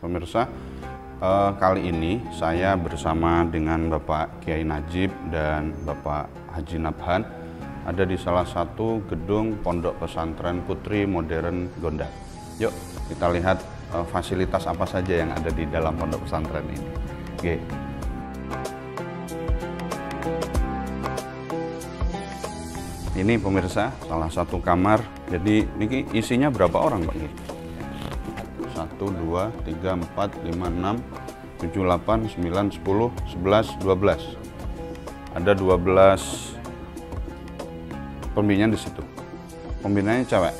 Pemirsa, kali ini saya bersama dengan Bapak Kiai Najib dan Bapak Haji Nabhan ada di salah satu gedung Pondok Pesantren Putri Modern Gondang. Yuk kita lihat fasilitas apa saja yang ada di dalam pondok pesantren ini. Oke. Ini pemirsa salah satu kamar. Jadi ini isinya berapa orang Pak? 1, 2, 3, 4, 5, 6, 7, 8, 9, 10, 11, 12. Ada 12 pembinaan di situ. Pembinaannya cewek.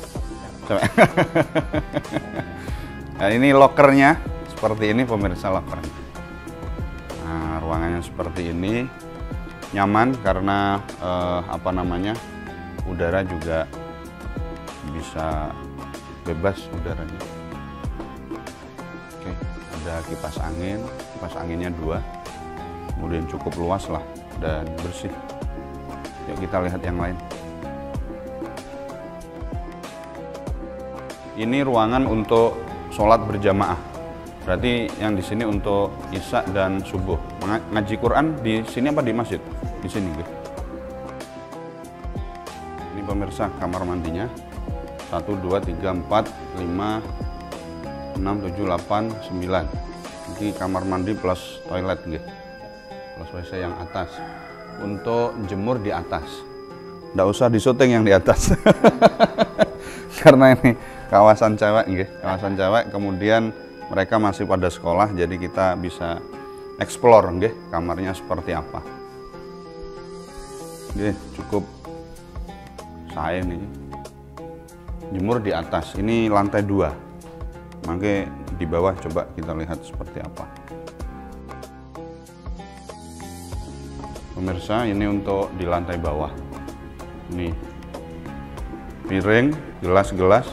Nah, ini lokernya seperti ini pemirsa, lokernya. Nah, ruangannya seperti ini, nyaman karena udara juga bisa bebas udaranya. Oke, ada kipas anginnya 2, kemudian cukup luas lah dan bersih. Yuk kita lihat yang lain. Ini ruangan untuk sholat berjamaah. Berarti yang di sini untuk isya dan subuh. Ngaji Quran di sini apa di masjid? Di sini, gitu. Ini pemirsa kamar mandinya. 1, 2, 3, 4, 5, 6, 7, 8, 9. Ini kamar mandi plus toilet, gitu. Plus WC yang atas. Untuk jemur di atas. Nggak usah disyuting yang di atas. Karena ini kawasan cewek, gitu. Kawasan cewek, kemudian mereka masih pada sekolah, jadi kita bisa explore, gitu, kamarnya seperti apa. Gitu, cukup saya nih. Jemur di atas, ini lantai 2. Makanya di bawah coba kita lihat seperti apa. Pemirsa, ini untuk di lantai bawah. Ini piring, gelas-gelas.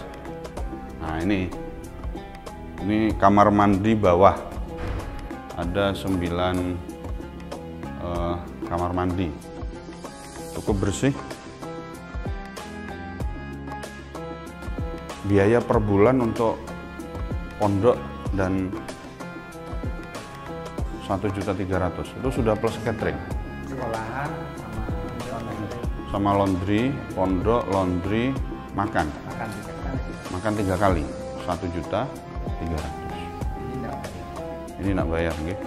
Nah, ini kamar mandi bawah. Ada 9 kamar mandi. Cukup bersih. Biaya per bulan untuk pondok dan 1.300.000 itu sudah plus catering. Sekolahan sama laundry, pondok, laundry, makan 3 kali 1.300.000. Ini nak bayar, gitu,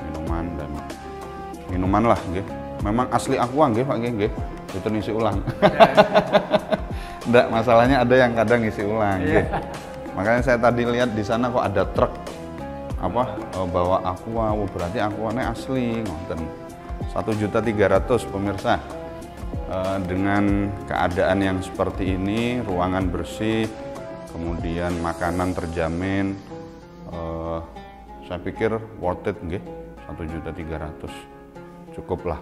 minuman lah, gitu. Memang asli aqua, gitu Pak, gitu. Itu ngisi ulang. Enggak, masalahnya ada yang kadang ngisi ulang, gitu. Makanya saya tadi lihat di sana kok ada truk bawa aqua, berarti aquanya asli, ngonten. 1.300.000 pemirsa. Dengan keadaan yang seperti ini, ruangan bersih, kemudian makanan terjamin, saya pikir worth it, gitu. 1.300.000 cukup lah.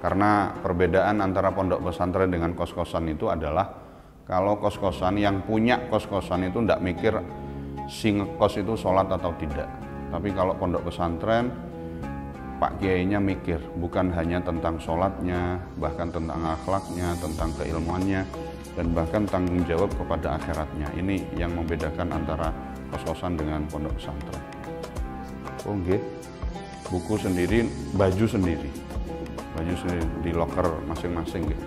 Karena perbedaan antara pondok pesantren dengan kos-kosan itu adalah kalau kos-kosan, yang punya kos-kosan itu tidak mikir si ngekos itu sholat atau tidak. Tapi kalau pondok pesantren, Pak Kiainya mikir bukan hanya tentang sholatnya, bahkan tentang akhlaknya, tentang keilmuannya, dan bahkan tanggung jawab kepada akhiratnya. Ini yang membedakan antara kos-kosan dengan pondok pesantren. Oh, gitu. Buku sendiri, baju sendiri di loker masing-masing, gitu.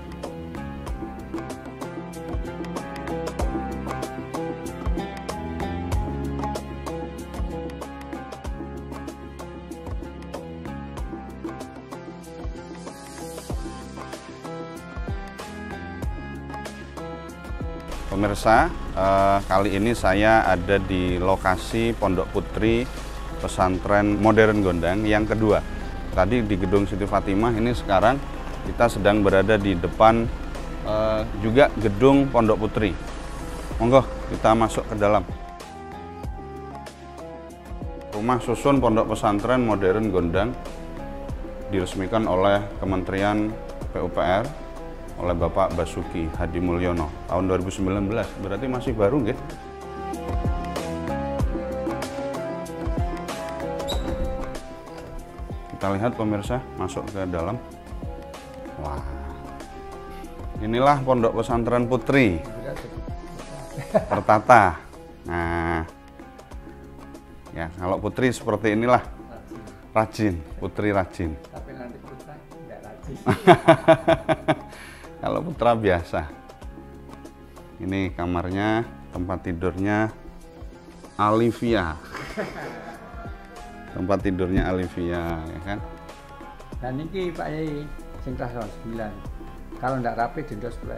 Pemirsa, kali ini saya ada di lokasi Pondok Putri Pesantren Modern Gondang yang kedua. Tadi di gedung Siti Fatimah, ini sekarang kita sedang berada di depan juga gedung Pondok Putri. Monggo kita masuk ke dalam. Rumah susun Pondok Pesantren Modern Gondang diresmikan oleh Kementerian PUPR oleh Bapak Basuki Hadi Mulyono tahun 2019, berarti masih baru, gitu. Kita lihat pemirsa, masuk ke dalam. Wah, inilah Pondok Pesantren Putri tertata. Nah, Ya, kalau putri seperti inilah. Rajin, putri rajin. Tapi nanti putra tidak rajin. Kalau putra biasa. Ini kamarnya, tempat tidurnya Alivia. Tempat tidurnya Alivia, ya kan? Dan ini Pak Yai, sing kelas 9. Kalau ndak rapi jendos pula.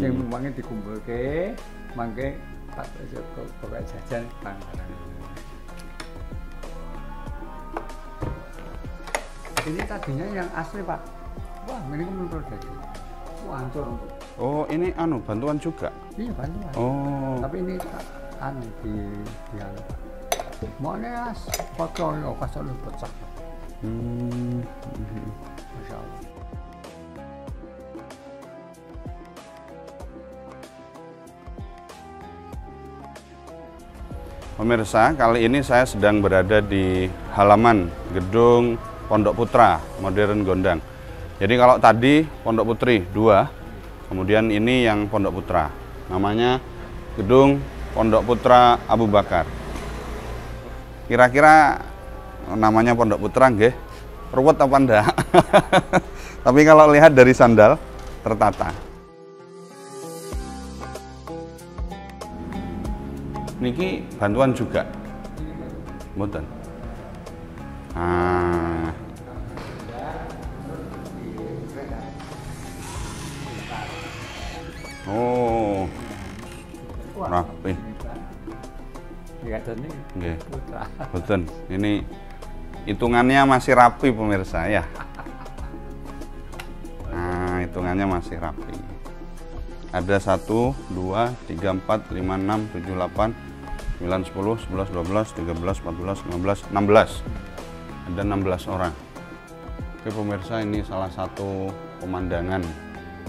Sing uangnya dikumpulke, mangke Pak pokoknya jajan panganan. Ini tadinya yang asli Pak. Wah, ini kan menurut jadi. Wah, hancur. Oh, ini bantuan juga? Iya, bantuan. Oh. Tapi ini di Pak. Mau as foto lo kasih lu pecah. Masya Allah. Pemirsa, kali ini saya sedang berada di halaman gedung Pondok Putra Modern Gondang. Jadi kalau tadi Pondok Putri 2, kemudian ini yang Pondok Putra. Namanya gedung Pondok Putra Abu Bakar. Kira-kira namanya Pondok Putra nggih? Ruwet apa enggak? Tapi kalau lihat dari sandal tertata. Niki bantuan juga. Mboten. Oh. Rapi. Nggih. Mboten. Ini hitungannya masih rapi pemirsa ya. Nah, hitungannya masih rapi. Ada 1, 2, 3, 4, 5, 6, 7, 8, 9, 10, 11, 12, 13, 14, 15, 16. Ada 16 orang. Oke pemirsa, ini salah satu pemandangan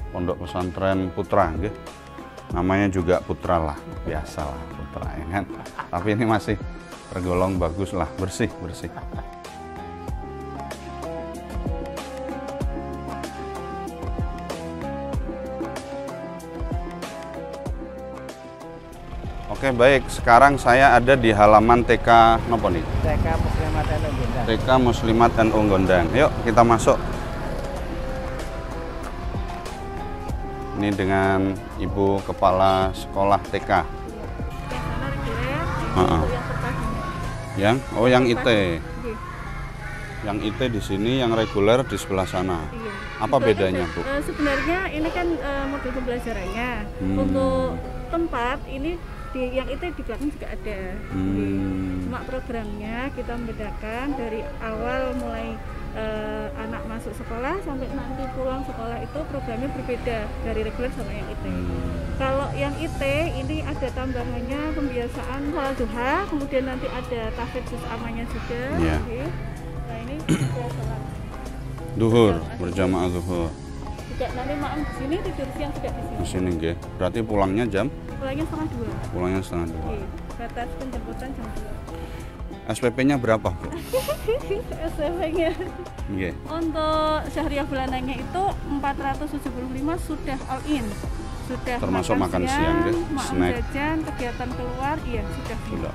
Pondok Pesantren Putra, nggih. Namanya juga Putra lah, biasalah Putra ya kan. Tapi ini masih tergolong bagus lah, bersih. Oke baik, sekarang saya ada di halaman TK nopo nih? TK Muslimat NU Gondang. TK Muslimat NU Gondang. Yuk kita masuk. Ini dengan Ibu Kepala Sekolah TK. Yang yang IT. Yang IT di sini, yang reguler di sebelah sana. Iya. Apa bedanya, Bu? Sebenarnya ini kan modul pembelajarannya. Untuk tempat ini yang itu di belakang juga ada. Cuma programnya kita membedakan dari awal mulai anak masuk sekolah sampai nanti pulang sekolah itu programnya berbeda dari reguler sama yang IT. Kalau yang IT ini ada tambahannya pembiasaan sholat duha, kemudian nanti ada tahfidz juz amanya juga. Yeah. Nah ini juga sholat Duhur, berjamaah zuhur. juga nanti malam di sini, tidur siang juga di sini. Di sini nggih. Berarti pulangnya jam? Pulangnya setengah 2. Pulangnya setengah 2. Oke, batas penjemputan jam 2. SPP-nya berapa, Bu? SPP-nya. Nggih. Untuk syahriah bulanannya itu 475 sudah all in. Sudah Termasuk makan siang deh, snack. jajan, kegiatan keluar, iya sudah. Sudah.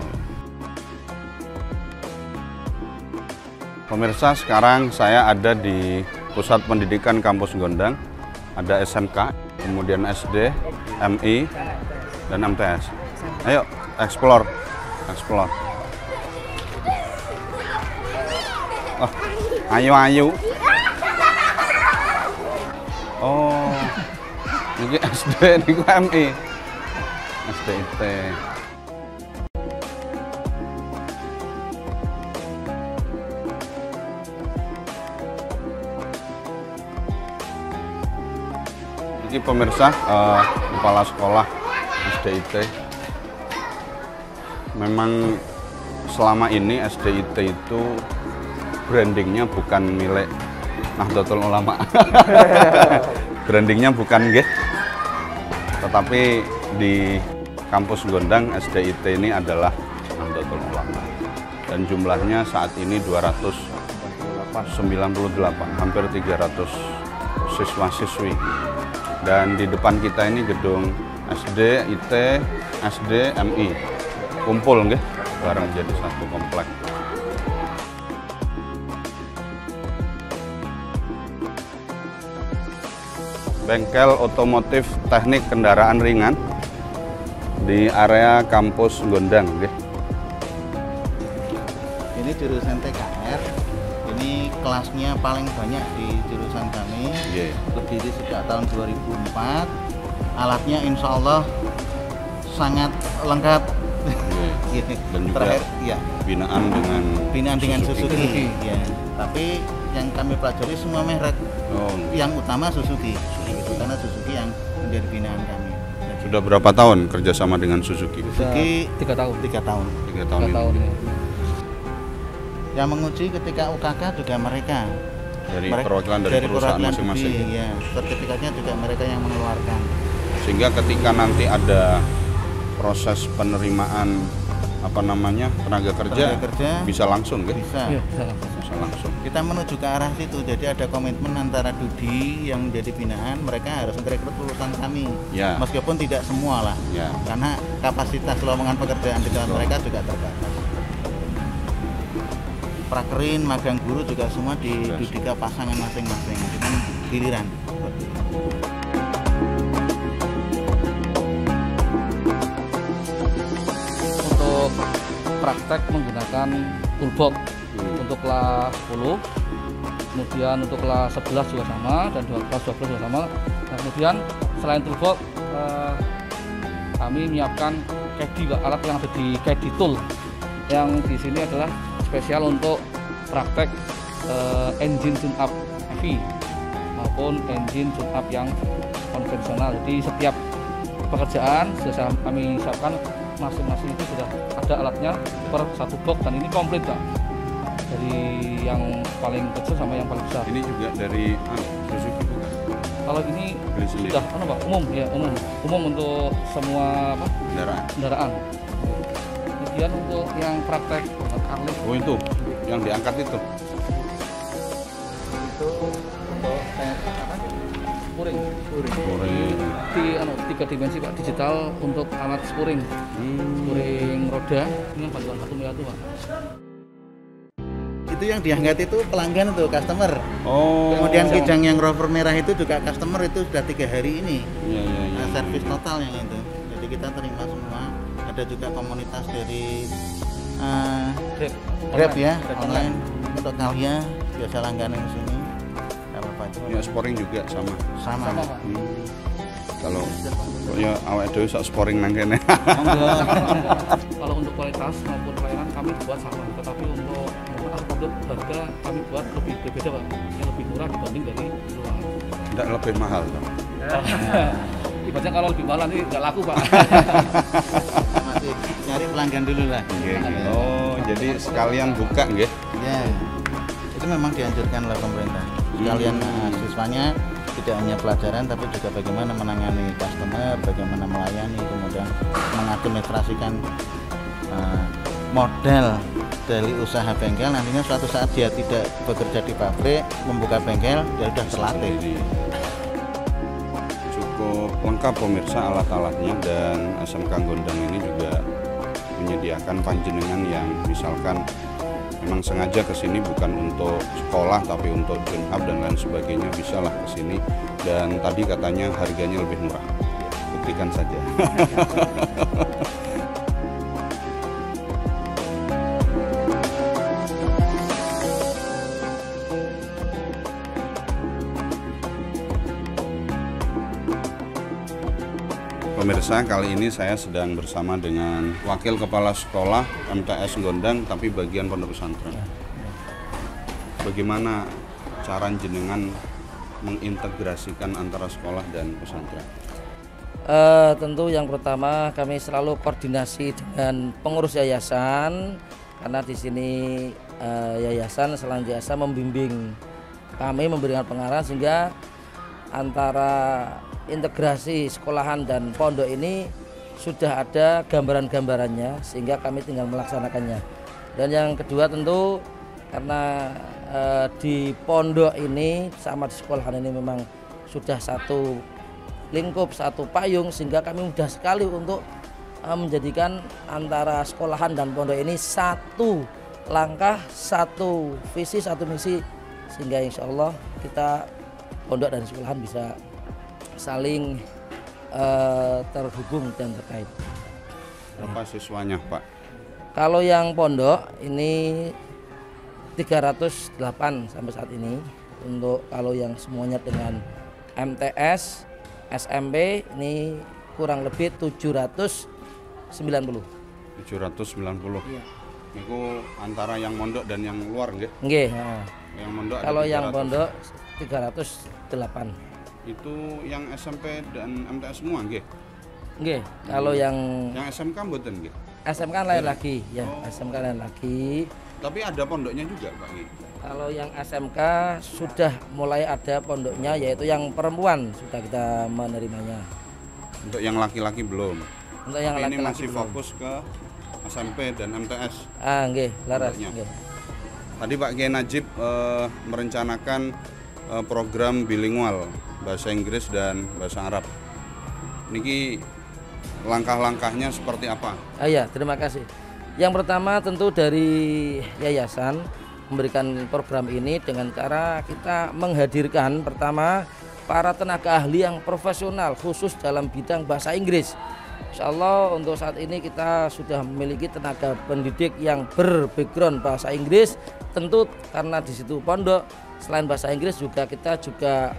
Pemirsa, sekarang saya ada di Pusat Pendidikan Kampus Gondang. Ada SMK, kemudian SD, MI, dan MTS. Ayo, explore. Oh, ayo. Oh, ini SD, ini MI. SDIT. Ini pemirsa, kepala sekolah SDIT. Memang selama ini SDIT itu brandingnya bukan milik Nahdlatul Ulama. Brandingnya bukan nggih. Tetapi di kampus Gondang SDIT ini adalah Nahdlatul Ulama. Dan jumlahnya saat ini 298, hampir 300 siswa-siswi. Dan di depan kita ini gedung SD, IT, SD, MI. Kumpul nggih. bareng jadi satu komplek. Bengkel otomotif teknik kendaraan ringan di area kampus Gondang. Ini jurusan TKR, ini kelasnya paling banyak di jurusan kami, berdiri sejak tahun 2004. Alatnya insya Allah sangat lengkap. Dan juga terakhir ya binaan dengan Suzuki. Ya. Tapi yang kami pelajari semua merek. Yang utama Suzuki. Karena Suzuki yang menjadi binaan kami. Sudah berapa tahun kerjasama dengan Suzuki? Suzuki 3 tahun. 3 tahun. 3 tahun ini. Yang menguji ketika UKK juga mereka. Dari perwakilan dari perusahaan masing-masing. Ya, sertifikatnya juga mereka yang mengeluarkan. Sehingga ketika nanti ada proses penerimaan tenaga kerja bisa langsung, bisa langsung. Kita menuju ke arah situ, jadi ada komitmen antara Dudi yang menjadi binaan, mereka harus merekrut lulusan kami, meskipun tidak semua lah, karena kapasitas lowongan pekerjaan di dalam mereka juga terbatas. Prakerin, magang guru juga semua di Dudika pasangan masing-masing, dengan giliran. Praktek menggunakan toolbox untuk kelas 10, kemudian untuk kelas 11 juga sama, dan kelas 12 juga sama. Nah, kemudian selain toolbox kami menyiapkan caddy, alat yang ada di caddy tool, yang di sini adalah spesial untuk praktek engine tune up EV maupun engine tune up yang konvensional. Jadi setiap pekerjaan sudah kami siapkan, masing-masing itu sudah ada alatnya per satu box, dan ini komplit Pak, dari yang paling kecil sama yang paling besar. Ini juga dari Suzuki bukan? Kalau ini sudah Pak, umum untuk semua kendaraan. Kemudian untuk yang praktek Carlift. Oh, itu yang diangkat itu. Itu untuk spuring. Di 3 dimensi Pak, digital untuk alat spuring. Spuring roda ini yang bantuan 1 miliar Pak. Itu yang diangkat itu pelanggan tuh, customer. Kemudian kijang yang rover merah itu juga customer, itu sudah 3 hari ini. Servis total yang itu. Jadi kita terima semua. Ada juga komunitas dari Grab ya, online untuk kalian biasa langganan di sini. Ya, sporing juga sama. Pak. Kalau ya awake dhewe sak sporing nang kene. Kalau untuk kualitas maupun pelayanan kami buat sama, tetapi untuk harga kami buat lebih berbeda Pak, yang lebih murah dibanding dari luar. Tidak lebih mahal toh. Ibaratnya kalau lebih mahal nanti nggak laku Pak. Masih nyari pelanggan dulu lah. Jadi sekalian buka nggih? Ya. Itu memang dianjurkan oleh pemerintah. Sekalian siswanya tidak hanya pelajaran, tapi juga bagaimana menangani customer, bagaimana melayani, kemudian mengadministrasikan modal dari usaha bengkel. Nantinya suatu saat dia tidak bekerja di pabrik, membuka bengkel, dia sudah terlatih. Cukup lengkap pemirsa alat-alatnya, dan SMK Gondang ini juga menyediakan panjenengan yang misalkan memang sengaja ke sini bukan untuk sekolah tapi untuk tune up dan lain sebagainya, bisalah ke sini. Dan tadi katanya harganya lebih murah. Buktikan saja. Pemirsa, kali ini saya sedang bersama dengan Wakil Kepala Sekolah MTS Gondang, tapi bagian pondok pesantren. Bagaimana cara jenengan mengintegrasikan antara sekolah dan pesantren? Tentu yang pertama kami selalu koordinasi dengan pengurus yayasan, karena di sini yayasan selain jasa membimbing kami, memberikan pengarahan, sehingga antara integrasi sekolahan dan pondok ini sudah ada gambaran-gambarannya, sehingga kami tinggal melaksanakannya. Dan yang kedua tentu karena di pondok ini sama di sekolahan ini memang sudah satu lingkup, satu payung, sehingga kami mudah sekali untuk menjadikan antara sekolahan dan pondok ini satu langkah, satu visi, satu misi, sehingga insya Allah kita pondok dan sekolahan bisa saling terhubung dan terkait. Berapa siswanya, Pak? Kalau yang pondok ini 308 sampai saat ini. Untuk kalau yang semuanya dengan MTS, SMP ini kurang lebih 790. 790. Iya. Itu antara yang mondok dan yang luar nggih? Nggih, Yang mondok kalau ada yang 300. pondok 308. Itu yang SMP dan MTS semua nggih? Nggih, kalau yang Yang SMK mboten nggih? SMK lain lagi, ya, SMK lain lagi. Tapi ada pondoknya juga, Pak nggih? Kalau yang SMK sudah mulai ada pondoknya, yaitu yang perempuan sudah kita menerimanya. Untuk yang laki-laki belum. Untuk yang Tapi ini laki-laki masih belum. fokus ke SMP dan MTS. Nggih, laras. Pondoknya. Nggih. Tadi Pak Kiai Najib merencanakan program bilingual bahasa Inggris dan bahasa Arab. Niki langkah-langkahnya seperti apa? Iya, terima kasih. Yang pertama tentu dari yayasan memberikan program ini dengan cara kita menghadirkan pertama para tenaga ahli yang profesional khusus dalam bidang bahasa Inggris. Insya Allah untuk saat ini kita sudah memiliki tenaga pendidik yang ber-background bahasa Inggris. Tentu karena di situ pondok selain bahasa Inggris juga kita juga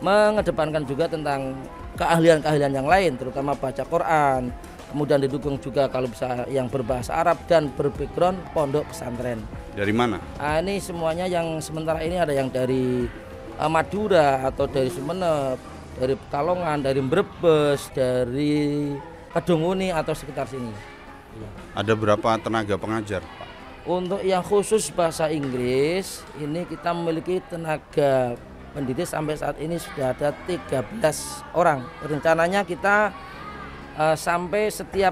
mengedepankan juga tentang keahlian-keahlian yang lain, terutama baca Quran. Kemudian didukung juga kalau bisa yang berbahasa Arab dan berbackground pondok pesantren. Dari mana? Ini semuanya yang sementara ini ada yang dari Madura atau dari Sumeneb, dari Pekalongan, dari Brebes, dari Kedunguni atau sekitar sini. Ada berapa tenaga pengajar, Pak? Untuk yang khusus bahasa Inggris ini kita memiliki tenaga pendidik sampai saat ini sudah ada 13 orang. Rencananya kita sampai setiap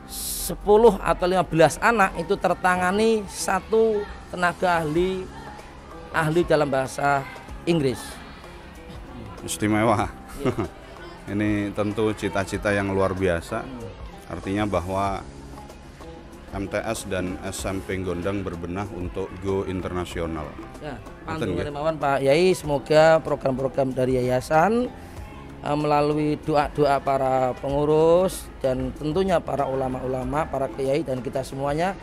10 atau 15 anak itu tertangani satu tenaga ahli dalam bahasa Inggris. Istimewa. Ini tentu cita-cita yang luar biasa. Artinya bahwa MTS dan SMP Gondang berbenah untuk go internasional. Ya, Pandu Karimawan Pak Yai, semoga program-program dari yayasan melalui doa-doa para pengurus dan tentunya para ulama-ulama, para kiai dan kita semuanya,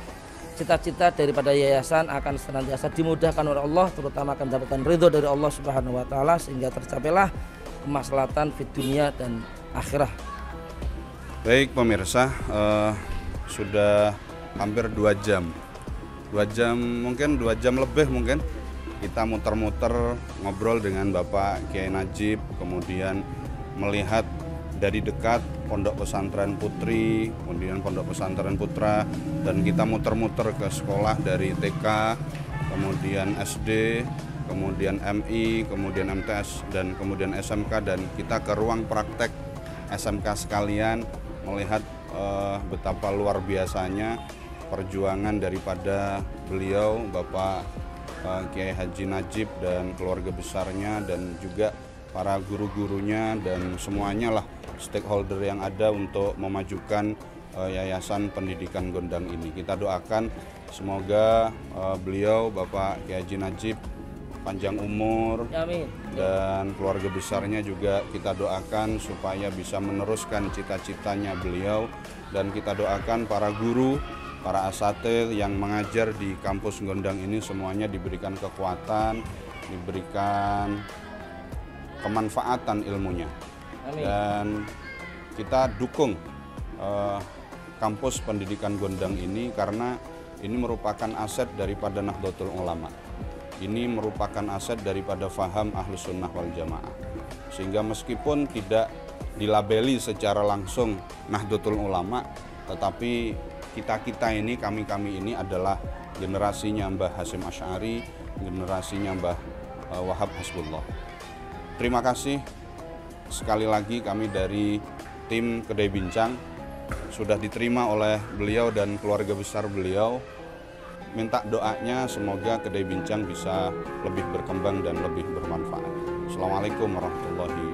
cita-cita daripada yayasan akan senantiasa dimudahkan oleh Allah, terutama akan mendapatkan ridho dari Allah Subhanahu wa taala sehingga tercapailah kemaslahatan di dunia dan akhirah. Baik pemirsa, sudah hampir 2 jam. 2 jam mungkin 2 jam lebih mungkin kita muter-muter ngobrol dengan Bapak Kiai Najib, kemudian melihat dari dekat Pondok Pesantren Putri, kemudian Pondok Pesantren Putra, dan kita muter-muter ke sekolah dari TK, kemudian SD, kemudian MI, kemudian MTS, dan kemudian SMK, dan kita ke ruang praktek SMK sekalian melihat betapa luar biasanya perjuangan daripada beliau Bapak Kiai Haji Najib dan keluarga besarnya dan juga para guru-gurunya dan semuanya lah stakeholder yang ada untuk memajukan Yayasan Pendidikan Gondang ini. Kita doakan semoga beliau Bapak Kiai Haji Najib panjang umur. Amin. Dan keluarga besarnya juga kita doakan supaya bisa meneruskan cita-citanya beliau, dan kita doakan para guru, para asatidz yang mengajar di kampus Gondang ini semuanya diberikan kekuatan, diberikan kemanfaatan ilmunya. Amin. Dan kita dukung kampus pendidikan Gondang ini karena ini merupakan aset daripada Nahdlatul Ulama. Ini merupakan aset daripada faham Ahlus Sunnah wal Jamaah. Sehingga meskipun tidak dilabeli secara langsung Nahdlatul Ulama, tetapi kita-kita ini, kami-kami ini adalah generasinya Mbah Hasyim Asy'ari, generasinya Mbah Wahab Hasbullah. Terima kasih sekali lagi kami dari tim Kedai Bincang sudah diterima oleh beliau dan keluarga besar beliau. Minta doanya semoga Kedai Bincang bisa lebih berkembang dan lebih bermanfaat. Assalamualaikum warahmatullahi wabarakatuh.